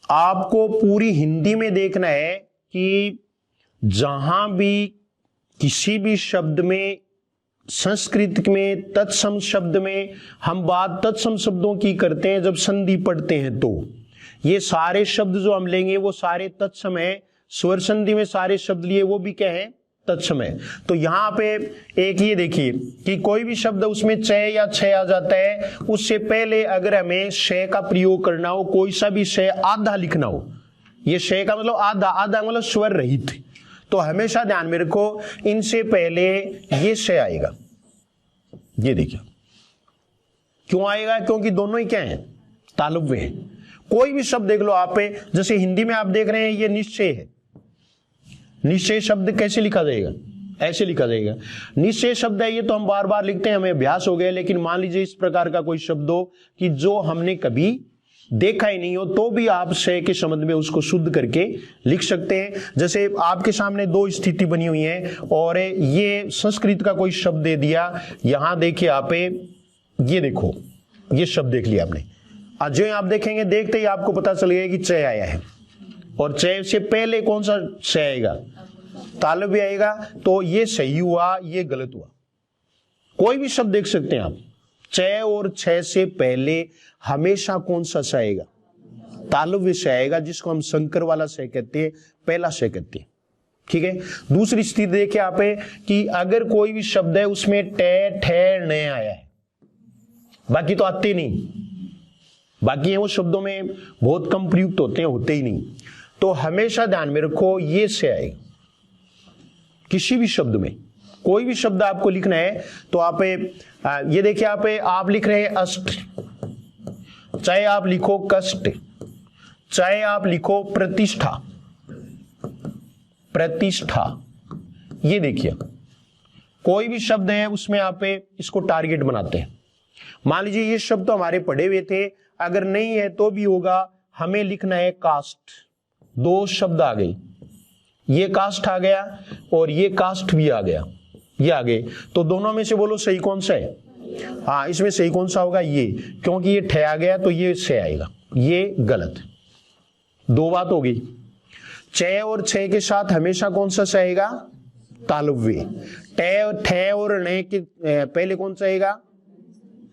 आपको पूरी हिंदी में देखना है कि जहां भी किसी भी शब्द में, संस्कृत में तत्सम शब्द में हम बात तत्सम शब्दों की करते हैं, जब संधि पढ़ते हैं तो ये सारे शब्द जो हम लेंगे वो सारे तत्सम है। स्वर संधि में सारे शब्द लिए वो भी क्या है, तत्सम है। तो यहां पे एक ये देखिए कि कोई भी शब्द उसमें च या छ आ जाता है, उससे पहले अगर हमें श का प्रयोग करना हो, कोई सा भी श आधा लिखना हो, ये श का मतलब आधा, आधा मतलब स्वर रहित, तो हमेशा ध्यान में रखो इनसे पहले ये श आएगा। ये देखिए क्यों आएगा, क्योंकि दोनों ही क्या है, तालव्य है। कोई भी शब्द देख लो आप, जैसे हिंदी में आप देख रहे हैं ये निश्चय है। निश्चय शब्द कैसे लिखा जाएगा, ऐसे लिखा जाएगा। निश्चय शब्द है ये तो हम बार बार लिखते हैं, हमें अभ्यास हो गया। लेकिन मान लीजिए इस प्रकार का कोई शब्द हो कि जो हमने कभी देखा ही नहीं हो, तो भी आप श के संबंध में उसको शुद्ध करके लिख सकते हैं। जैसे आपके सामने दो स्थिति बनी हुई है और ये संस्कृत का कोई शब्द दे दिया। यहां देखिए आप, ये देखो ये शब्द देख लिया आपने। आज जो आप देखेंगे, देखते ही आपको पता चलेगा कि च आया है, और च से पहले कौन सा श आएगा, तालव्य आएगा। तो ये सही हुआ, ये गलत हुआ। कोई भी शब्द देख सकते हैं आप, च और छ से पहले हमेशा कौन सा स आएगा, तालव्य स आएगा, जिसको हम संकर वाला स कहते हैं, पहला स कहते हैं। ठीक है। दूसरी स्थिति देखिए आप कि अगर कोई भी शब्द है उसमें ट ठ न आया है, बाकी तो आते नहीं, बाकी है वो शब्दों में बहुत कम प्रयुक्त होते हैं, होते ही नहीं। तो हमेशा ध्यान में रखो ये से आएगा किसी भी शब्द में। कोई भी शब्द आपको लिखना है तो आप ये देखिए आप लिख रहे हैं अष्ट, चाहे आप लिखो कष्ट, चाहे आप लिखो प्रतिष्ठा, प्रतिष्ठा। ये देखिए कोई भी शब्द है उसमें आप इसको टारगेट बनाते हैं। मान लीजिए ये शब्द तो हमारे पढ़े हुए थे, अगर नहीं है तो भी होगा। हमें लिखना है कास्ट, दो शब्द आ गए, ये कास्ट आ गया और ये कास्ट भी आ गया, ये आ गए। तो दोनों में से बोलो सही कौन सा है। हाँ, इसमें सही कौन सा होगा, ये, क्योंकि ये ठ आ गया तो ये से आएगा, ये गलत। दो बात होगी। च और छ के साथ हमेशा कौन सा आएगा, तालव्य। ठ और न के पहले कौन सा आएगा,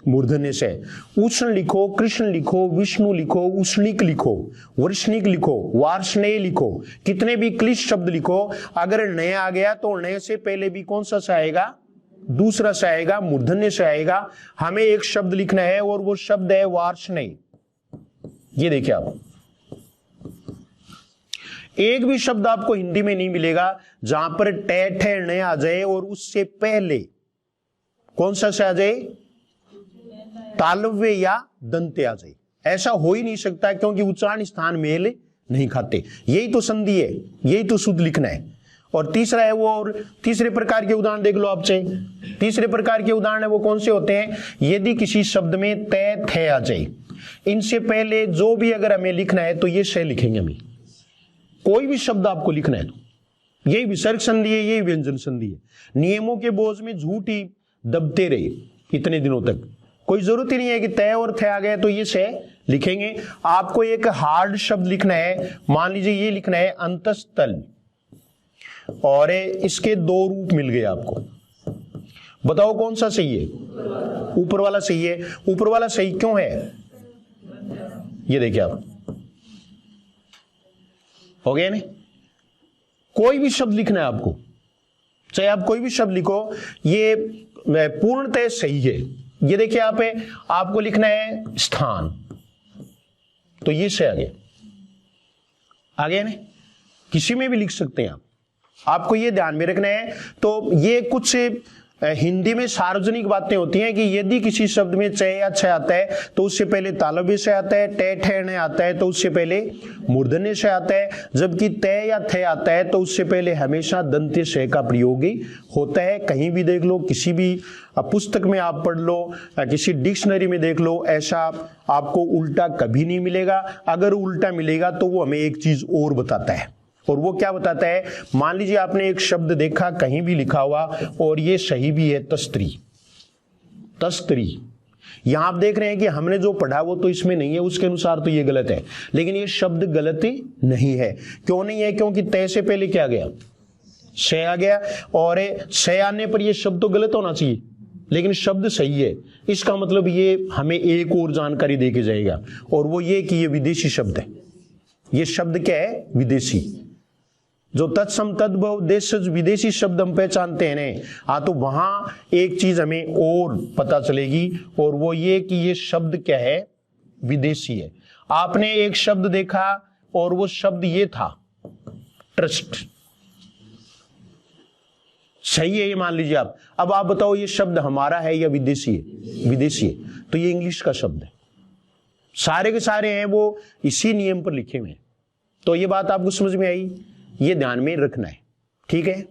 मूर्धन्य से। उष्ण लिखो, कृष्ण लिखो, विष्णु लिखो, उष्णिक लिखो, वर्षनिक लिखो, वार्ष्णेय लिखो, कितने भी क्लिष्ट शब्द लिखो, अगर नए आ गया तो नए से पहले भी कौन सा आएगा, दूसरा से आएगा, मूर्धन्य से आएगा। हमें एक शब्द लिखना है और वो शब्द है वार्ष्णेय। ये देखिए आप, एक भी शब्द आपको हिंदी में नहीं मिलेगा जहां पर ट ठ न आ जाए और उससे पहले कौन सा आ जाए, तालव्य या दंत्य आ जाए। ऐसा हो ही नहीं सकता, क्योंकि उच्चारण स्थान मेल नहीं खाते। यही तो संधि है, यही तो शुद्ध लिखना है। और तीसरा है वो, और तीसरे प्रकार के उदाहरण देख लो आप चाहे। तीसरे प्रकार के उदाहरण है वो कौन से होते हैं, यदि किसी शब्द में त थ आ जाए, इनसे पहले जो भी अगर हमें लिखना है तो ये श लिखेंगे हमें। कोई भी शब्द आपको लिखना है तो यही विसर्ग संधि है, यही व्यंजन संधि है। नियमों के बोझ में झूठ ही दबते रहे इतने दिनों तक। कोई जरूरत ही नहीं है कि तय और थ आ गया तो ये से लिखेंगे। आपको एक हार्ड शब्द लिखना है, मान लीजिए ये लिखना है अंतस्तल, और इसके दो रूप मिल गए आपको। बताओ कौन सा सही है, ऊपर वाला सही है। ऊपर वाला सही क्यों है, ये देखिए आप, हो गया नहीं। कोई भी शब्द लिखना है आपको, चाहे आप कोई भी शब्द लिखो, ये पूर्णतः सही है। ये देखिए आप, आपको लिखना है स्थान, तो ये से आ गया नहीं। किसी में भी लिख सकते हैं आप, आपको ये ध्यान में रखना है। तो ये कुछ हिंदी में सार्वजनिक बातें होती हैं कि यदि किसी शब्द में च या छ आता है तो उससे पहले तालव्य से आता है, ट ठ न आता है तो उससे पहले मूर्धन्य से आता है, जबकि त या थ आता है तो उससे पहले हमेशा दंत्य से का प्रयोग ही होता है। कहीं भी देख लो, किसी भी पुस्तक में आप पढ़ लो, किसी डिक्शनरी में देख लो, ऐसा आपको उल्टा कभी नहीं मिलेगा। अगर उल्टा मिलेगा तो वो हमें एक चीज और बताता है, और वो क्या बताता है, मान लीजिए आपने एक शब्द देखा कहीं भी लिखा हुआ और ये सही भी है, तस्त्री, तस्त्री, यहां आप देख रहे हैं कि हमने जो पढ़ा वो तो इसमें नहीं है, उसके अनुसार तो ये गलत है, लेकिन ये शब्द गलत नहीं है। क्यों नहीं है? क्योंकि तय से पहले क्या गया? से आ गया, और से आने पर ये शब्द तो गलत होना चाहिए, लेकिन शब्द सही है। इसका मतलब ये हमें एक और जानकारी देके जाएगा, और वो ये कि ये विदेशी शब्द है। ये शब्द क्या है? विदेशी। जो तत्सम तद्भव देशज विदेशी शब्द हम पहचानते हैं ना, तो वहां एक चीज हमें और पता चलेगी, और वो ये कि ये शब्द क्या है? विदेशी है। आपने एक शब्द देखा और वो शब्द ये था, ट्रस्ट। सही है, ये मान लीजिए आप। अब आप बताओ ये शब्द हमारा है या विदेशी है? विदेशी है, तो ये इंग्लिश का शब्द है। सारे के सारे हैं वो इसी नियम पर लिखे हुए हैं। तो ये बात आपको समझ में आई? ये ध्यान में रखना है, ठीक है।